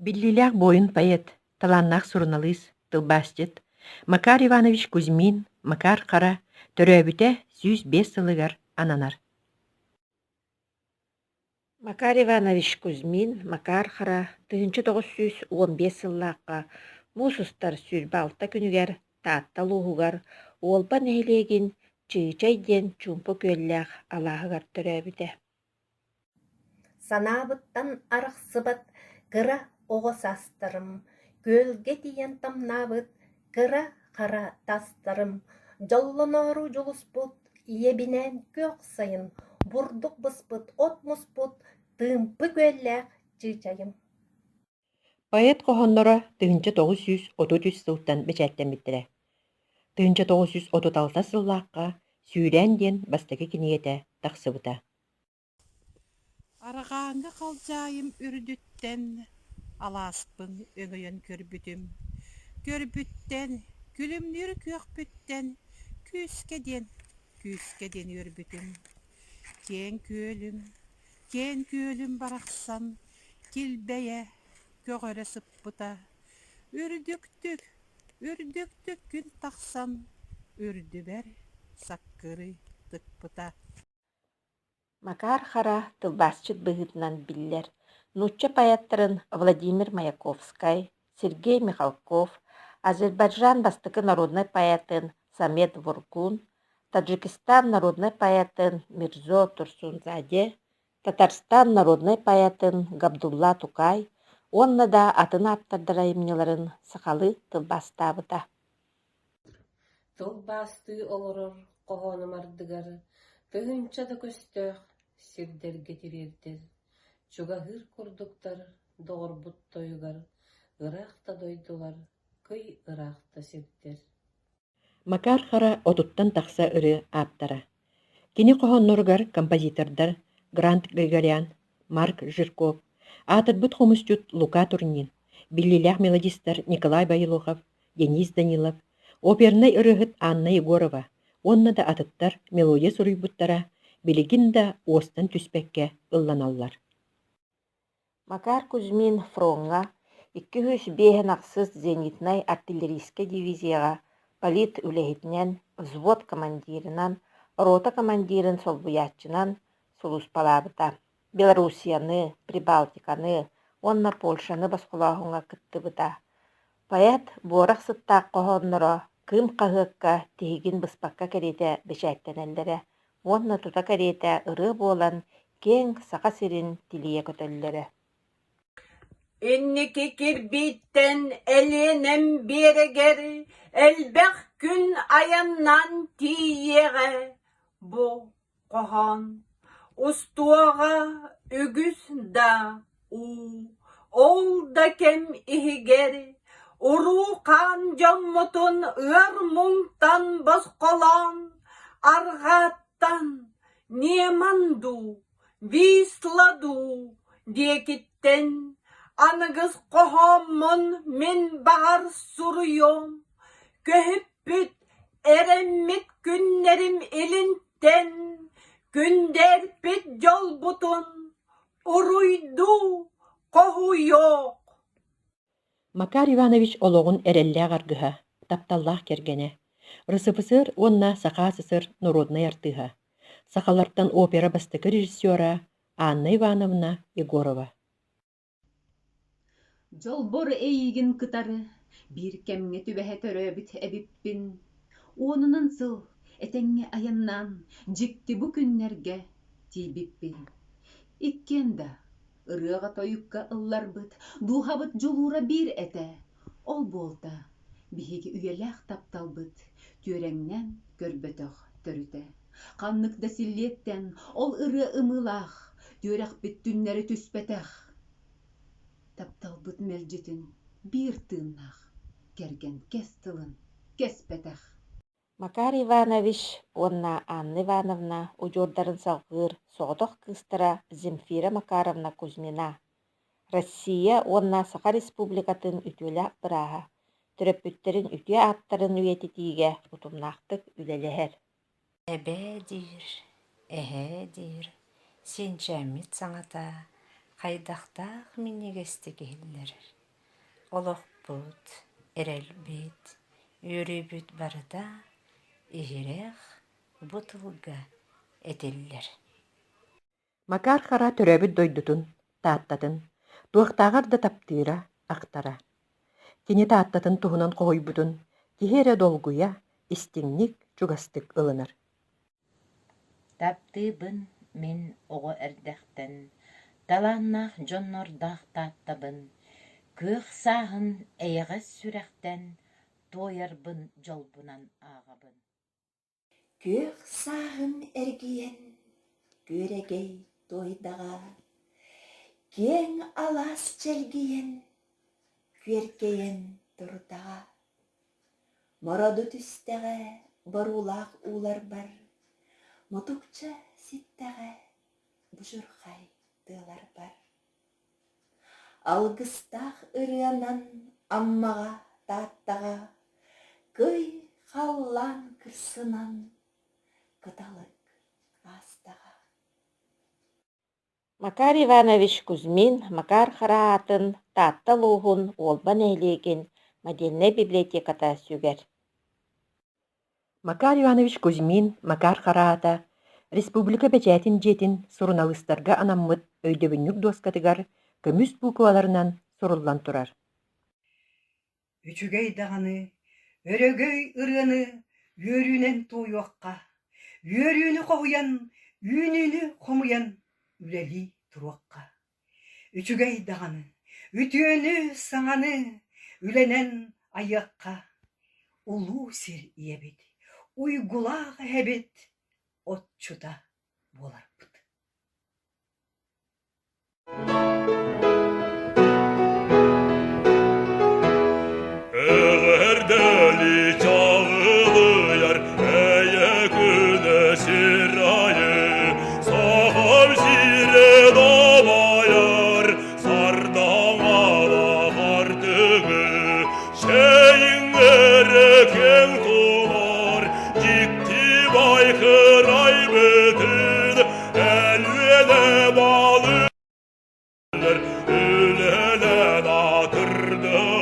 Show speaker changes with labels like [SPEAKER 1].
[SPEAKER 1] Биллилях бойын поэт, таланнах сурналыс, тылбастет, Макар Иванович Кузьмин, Макар Хара, төрөбүтэ 105 сылыгар ананар. Макар Иванович Кузьмин, Макар Хара, 1915 сыллааққа, мусустар сүрбалта күнігер, таатта луһугар, уолба нәһилиэгин чыычай диэн чумпу көллээх алааһыгар төрөбүтэ.
[SPEAKER 2] Санаабыттан арахсыбат кыра оҕосастарым, көлге тиийэн тамнаабыт кыра хара тастарым, дьоллоноору дьулуспут иэбинэн күөх сайын, бурдук быспыт от муспут тыымпы көллээх чыычайым.
[SPEAKER 1] Поэт коһонноро 1930 сылтан бэчээттэммиттэрэ. 1936 сыллааққа сүүрэн диэн бастакы киниэтэ тахсыбыта.
[SPEAKER 3] Арағаңы қалжайым үрдүттен, аласпын өңөйөн көрбүтүм. Көрбүттен, күлүмнүр көкбүттен, күүскеден өрбүтүм. Кен көлүм барақсан, килбэйэ, көгөрө сыппыта. Үрдүктүк күн тақсан, үрдүбэр саккыры тыкпыта.
[SPEAKER 1] Макар Хара тылбасчыт быһытынан биллер. Нучча поэттарын Владимир Маяковскай, Сергей Михалков, Азербайджан бастыкы народной поэтын Самет Вургун, Таджикистан народной поэтын Мирзо Турсунзаде, Татарстан народной поэтын Габдулла Тукай, онна да атын аптардара имнеларын сахалы тылбастабыта.
[SPEAKER 4] Тылбасты олорор коһоонумардыгар, тыһынча да көстөөх сирдерге тирердер. Чугаһыр курдуктар доҕорбут тойугар, ыраахта дойдулар, кый ыраахта сирдер.
[SPEAKER 1] Макар Хара отуттан тахса ыры аптара. Кини коһонноргар композитордар Грант Григорян, Марк Жирков, атырбыт хомусчут Лука Турнин, биллилях мелодистар Николай Байлухов, Денис Данилов, оперный ырыгыт Анна Егорова, онна да атыттар мелодия суруйбуттара, билигин да остан түспекке ылланаллар. Макар Кузьмин фронга 205 аксыз зенитнай артиллерийская дивизияга полит үлэһитинэн, взвод командирынан, рота командирын солбуяччынан сулуспалаабыта. Белоруссияны, Прибалтиканы, онна Польшаны баскулаахуңа кыттыбыта. Поэт буорах сыттаах коһонноро кым хаһыакка тиһигин быспакка кэриэтэ бэчээттэнэллэрэ, онна тута кэриэтэ ырыы буолан кең саха сирин тилийэ көтөллөрө.
[SPEAKER 5] Инники кирбиттен элинем берегер, элбэх күн аяннан тиеге, бу коһон устуага үгүс да ол да кем ихигер, уруқан жоммутун ыр муңтан босқолон, арғаттан неманду, висладу диекиттен, анығыз қоғамын мен бағар сұруйом, көһіппіт эреммит күннерім елінттен, күндерпит жол бұтын, уруйду қоғу yok.
[SPEAKER 1] Макар Иванович олоғун эреллээх аргыһа, тапталлаах кергене. Рысыпысыр онна сахасысыр народный артыха. Сахалартан опера бастыкы режиссера Анна Ивановна Егорова.
[SPEAKER 6] Жолбор эйигин кытары, бир кемге түбэһэ төрөбүт эбиппин. Уонунан сыл, этеңге аяннан, жикти бу күннерге тийбиппин. Иккенда, ырыага тоюкка ылларбыт, дуухабыт жулуура бир эте. Ол болта, биһиги үйелээх тапталбыт, түөреңнен көрбөтөх төрүтэ. Канныкда силлиеттен, ол ыры ымылаах, түөрахпит түннери түспетэх. Тапталбыт мелжитин бир тыыннаах, керген кес тылын, кеспетэх.
[SPEAKER 1] Макар Иванович, онна Анна Ивановна, уджордарын салгыр, соғдық кыстыра Земфира Макаровна Кузьмина. Россия, онна Саха Республикатын үтүлі быраға. Түрөппүттерин үтүе аттарын үйететиге утумнақтық үлелехер.
[SPEAKER 7] Эбе дир, эһэ дир, сенчәмит саңата, Хайдахтаах миннегесте киһиллер. Олохпут, эрэлбит, үрүбүт барыда, иһирех, бутылга этиллер.
[SPEAKER 1] Макар хара төрөбүт дойдутун, тааттатын, туохтаагар да таптыыра, ахтара. Кини тааттатын туһунан коһойбутун, киһи долгуя, истиңник чугастык ылынар.
[SPEAKER 7] Таптыыбын мин оҕо эрдэхтэн, талааннаах дьоннордаах тааттабын, кыах сааһын эйэҕэс сүрэхтэн, туойарбын дьолбунан ааҕабын.
[SPEAKER 8] Кыах сааһын эргиен, күөрэгэй тойдаға, кең алаас челгиен, күеркейен турдаға. Мороду түстәғэ барулаах уулар бар, мотукча ситтәғэ бужурхай тыылар бар. Алгыстаах ырыанан аммаға тааттаға, кый халлан кырсынан кыталык астаға.
[SPEAKER 9] Макар Иванович Кузьмин Макар хараатын таатта луухун уолбан эйлиэгин модельный библиотеката сүгэр.
[SPEAKER 1] Макар Иванович Кузьмин, Макар хараата, республика бәчәтин жетин суруналыстарга анаммыт өйдөбүннүк дуоскатыгар көмүс букваларынан суруллан турар.
[SPEAKER 10] Үчүгэй дағаны, өрөгөй ырыаны, үөрүүнен туйуаққа, үөрүүнү қоғуян, үүнүүнү қомуян, үлели туруаққа. Үчүгэй дағаны, үтүөнү саңаны, үленен айаққа, улуу сир иебит, уйгулаах эбит, отчута боларбыт.